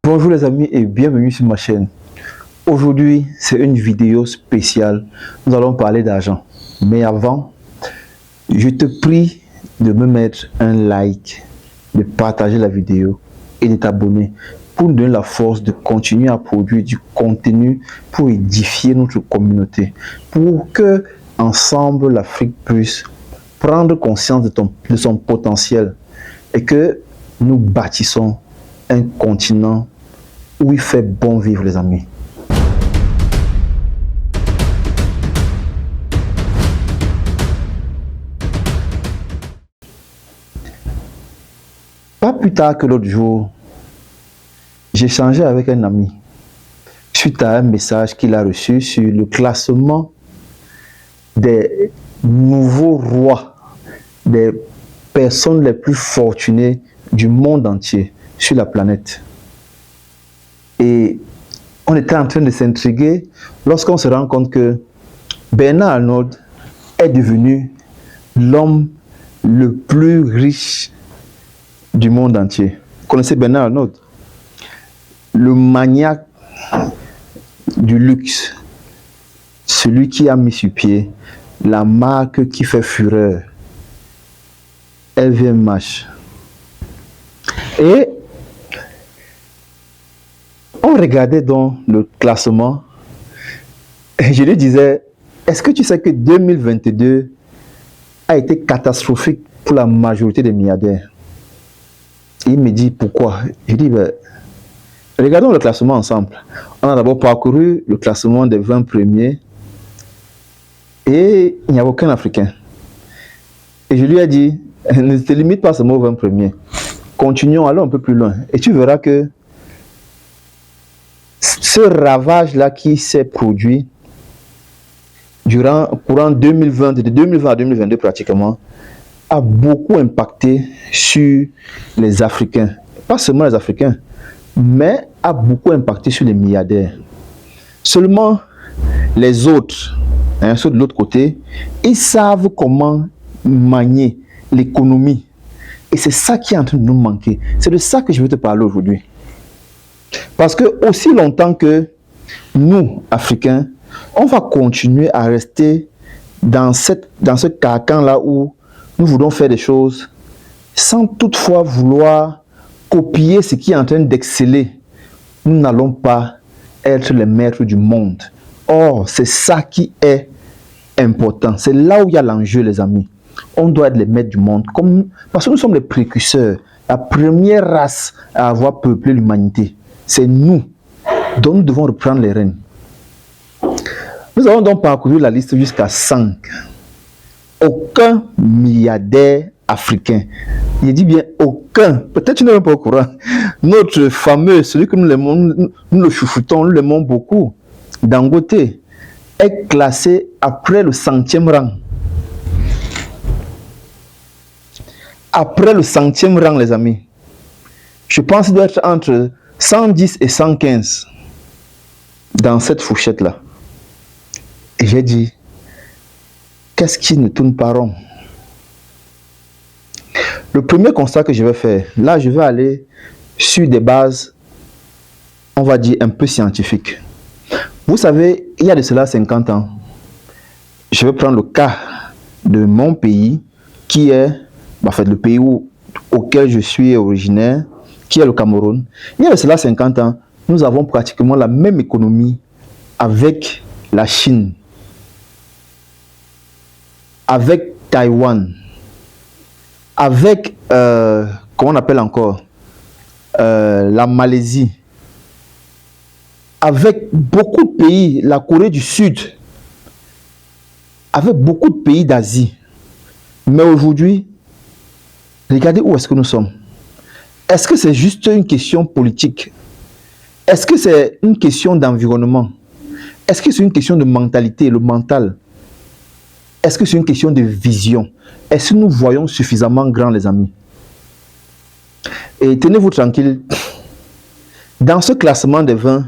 Bonjour les amis et bienvenue sur ma chaîne. Aujourd'hui, c'est une vidéo spéciale. Nous allons parler d'argent. Mais avant, je te prie de me mettre un like, de partager la vidéo et de t'abonner pour nous donner la force de continuer à produire du contenu pour édifier notre communauté. Pour que, ensemble, l'Afrique puisse prendre conscience de son potentiel et que nous bâtissons un continent où il fait bon vivre, les amis. Pas plus tard que l'autre jour, j'ai échangé avec un ami suite à un message qu'il a reçu sur le classement des nouveaux rois, des personnes les plus fortunées du monde entier sur la planète. Et on était en train de s'intriguer lorsqu'on se rend compte que Bernard Arnault est devenu l'homme le plus riche du monde entier. Vous connaissez Bernard Arnault? Le maniaque du luxe, celui qui a mis sur pied la marque qui fait fureur, LVMH. Et on regardait donc le classement et je lui disais, est-ce que tu sais que 2022 a été catastrophique pour la majorité des milliardaires? Et il me dit, pourquoi? Je dis, ben, regardons le classement ensemble. On a d'abord parcouru le classement des 20 premiers et il n'y a aucun Africain. Et je lui ai dit, ne te limite pas seulement aux 20 premiers. Continuons, allons un peu plus loin. Et tu verras que ce ravage-là qui s'est produit courant 2020, de 2020 à 2022 pratiquement, a beaucoup impacté sur les Africains. Pas seulement les Africains, mais a beaucoup impacté sur les milliardaires. Seulement les autres, ceux de l'autre côté, ils savent comment manier l'économie. Et c'est ça qui est en train de nous manquer. C'est de ça que je veux te parler aujourd'hui. Parce que aussi longtemps que nous, Africains, on va continuer à rester dans ce carcan-là où nous voulons faire des choses sans toutefois vouloir copier ce qui est en train d'exceller, nous n'allons pas être les maîtres du monde. Or, c'est ça qui est important. C'est là où il y a l'enjeu, les amis. On doit être les maîtres du monde, parce que nous sommes les précurseurs, la première race à avoir peuplé l'humanité. C'est nous, dont nous devons reprendre les rênes. Nous avons donc parcouru la liste jusqu'à 5. Aucun milliardaire africain, il dit bien aucun, peut-être tu n'es même pas au courant, notre fameux, celui que nous le chouchoutons, nous l'aimons beaucoup, Dangote, est classé après le 100e rang. Après le 100e rang, les amis. Je pense qu'il doit être entre 110 et 115 dans cette fourchette-là. Et j'ai dit, qu'est-ce qui ne tourne pas rond? Le premier constat que je vais faire, là je vais aller sur des bases, on va dire un peu scientifiques. Vous savez, il y a de cela 50 ans, je vais prendre le cas de mon pays, qui est le pays auquel je suis originaire, qui est le Cameroun. Il y a de cela 50 ans, nous avons pratiquement la même économie avec la Chine, avec Taïwan, avec, comment on appelle encore, la Malaisie, avec beaucoup de pays, la Corée du Sud, avec beaucoup de pays d'Asie. Mais aujourd'hui, regardez où est-ce que nous sommes. Est-ce que c'est juste une question politique? Est-ce que c'est une question d'environnement? Est-ce que c'est une question de mentalité, le mental? Est-ce que c'est une question de vision? Est-ce que nous voyons suffisamment grand, les amis? Et tenez-vous tranquille, dans ce classement des 20,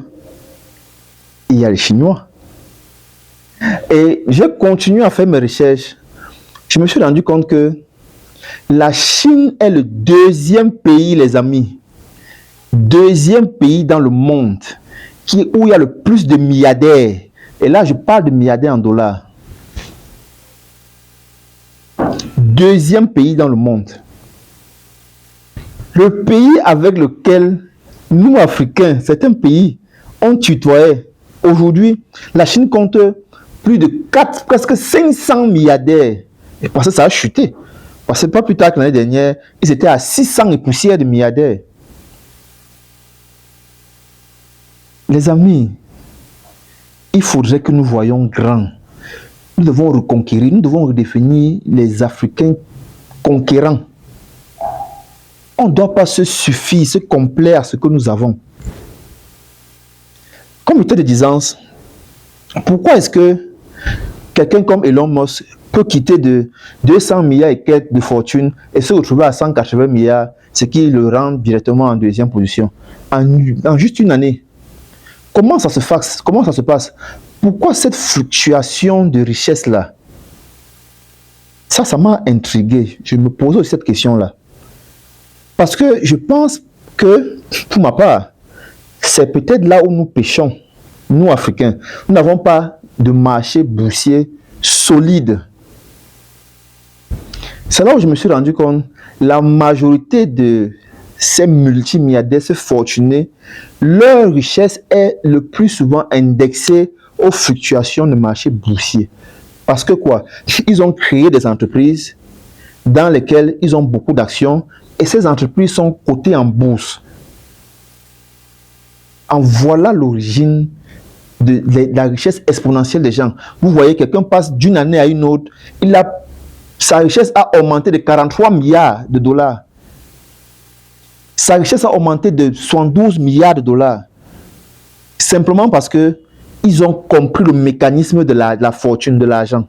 il y a les Chinois. Et j'ai continué à faire mes recherches. Je me suis rendu compte que la Chine est le deuxième pays, les amis, Deuxième pays dans le monde où il y a le plus de milliardaires. Et là, je parle de milliardaires en dollars. Deuxième pays dans le monde. Le pays avec lequel nous, Africains, certains pays, on tutoyait. Aujourd'hui, la Chine compte plus de 4, presque 500 milliardaires. Et parce que ça a chuté. Parce que pas plus tard que l'année dernière, ils étaient à 600 et poussières de milliardaires. Les amis, il faudrait que nous voyions grand. Nous devons reconquérir, nous devons redéfinir les Africains conquérants. On ne doit pas se suffire, se complaire à ce que nous avons. Comme était de disance, pourquoi est-ce que quelqu'un comme Elon Musk peut quitter de 200 milliards et quelques de fortune et se retrouver à 180 milliards, ce qui le rend directement en deuxième position, en juste une année? Comment ça se passe? Comment ça se passe? Pourquoi cette fluctuation de richesse-là? Ça m'a intrigué. Je me pose aussi cette question-là. Parce que je pense que, pour ma part, c'est peut-être là où nous péchons, nous Africains. Nous n'avons pas de marché boursier solide. C'est là où je me suis rendu compte, la majorité de ces multimilliardaires, ces fortunés, leur richesse est le plus souvent indexée aux fluctuations de marché boursier. Parce que quoi? Ils ont créé des entreprises dans lesquelles ils ont beaucoup d'actions et ces entreprises sont cotées en bourse. En voilà l'origine de la richesse exponentielle des gens. Vous voyez, quelqu'un passe d'une année à une autre, sa richesse a augmenté de 43 milliards de dollars. Sa richesse a augmenté de 72 milliards de dollars. Simplement parce que ils ont compris le mécanisme de la fortune, de l'argent.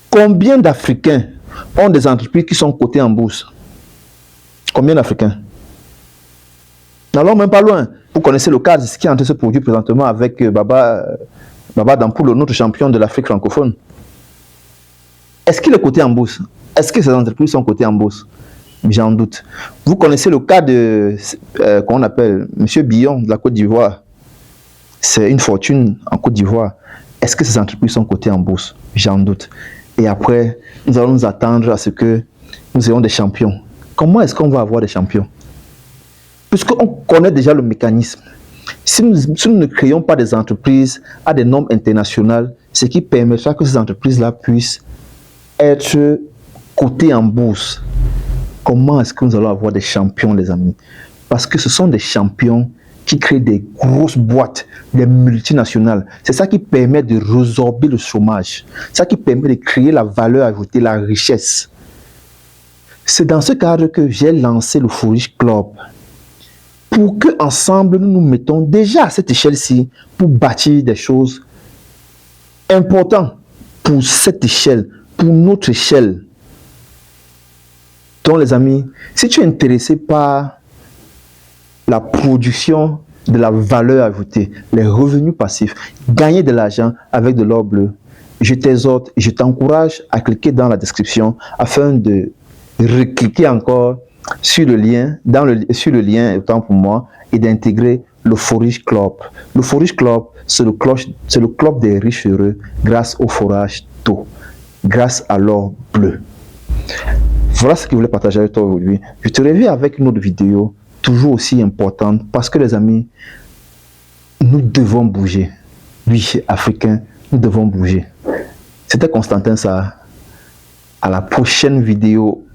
Combien d'Africains ont des entreprises qui sont cotées en bourse? Combien d'Africains? N'allons même pas loin. Vous connaissez le cas de ce qui est en train de se produire présentement avec Baba Dampoule, notre champion de l'Afrique francophone. Est-ce qu'il est coté en bourse? Est-ce que ces entreprises sont cotées en bourse? J'en doute. Vous connaissez le cas de, qu'on appelle M. Billon de la Côte d'Ivoire. C'est une fortune en Côte d'Ivoire. Est-ce que ces entreprises sont cotées en bourse? J'en doute. Et après, nous allons nous attendre à ce que nous ayons des champions. Comment est-ce qu'on va avoir des champions? Puisqu'on connaît déjà le mécanisme. Si nous ne créons pas des entreprises à des normes internationales, ce qui permettra que ces entreprises-là puissent être cotées en bourse, comment est-ce que nous allons avoir des champions, les amis? Parce que ce sont des champions qui créent des grosses boîtes, des multinationales. C'est ça qui permet de résorber le chômage. C'est ça qui permet de créer la valeur ajoutée, la richesse. C'est dans ce cadre que j'ai lancé le Fourish Club. Pour qu'ensemble, nous nous mettons déjà à cette échelle-ci pour bâtir des choses importantes pour cette échelle, pour notre échelle. Donc les amis, si tu es intéressé par la production de la valeur ajoutée, les revenus passifs, gagner de l'argent avec de l'or bleu, je t'exhorte, je t'encourage à cliquer dans la description afin de recliquer encore sur le lien, autant pour moi, et d'intégrer le Fourish Club. Le Fourish Club, c'est le club des riches heureux grâce au forage d'eau, grâce à l'or bleu. Voilà ce que je voulais partager avec toi aujourd'hui. Je te reviens avec une autre vidéo, toujours aussi importante, parce que les amis, nous devons bouger. Oui, Africains, nous devons bouger. C'était Constantin ça. À la prochaine vidéo.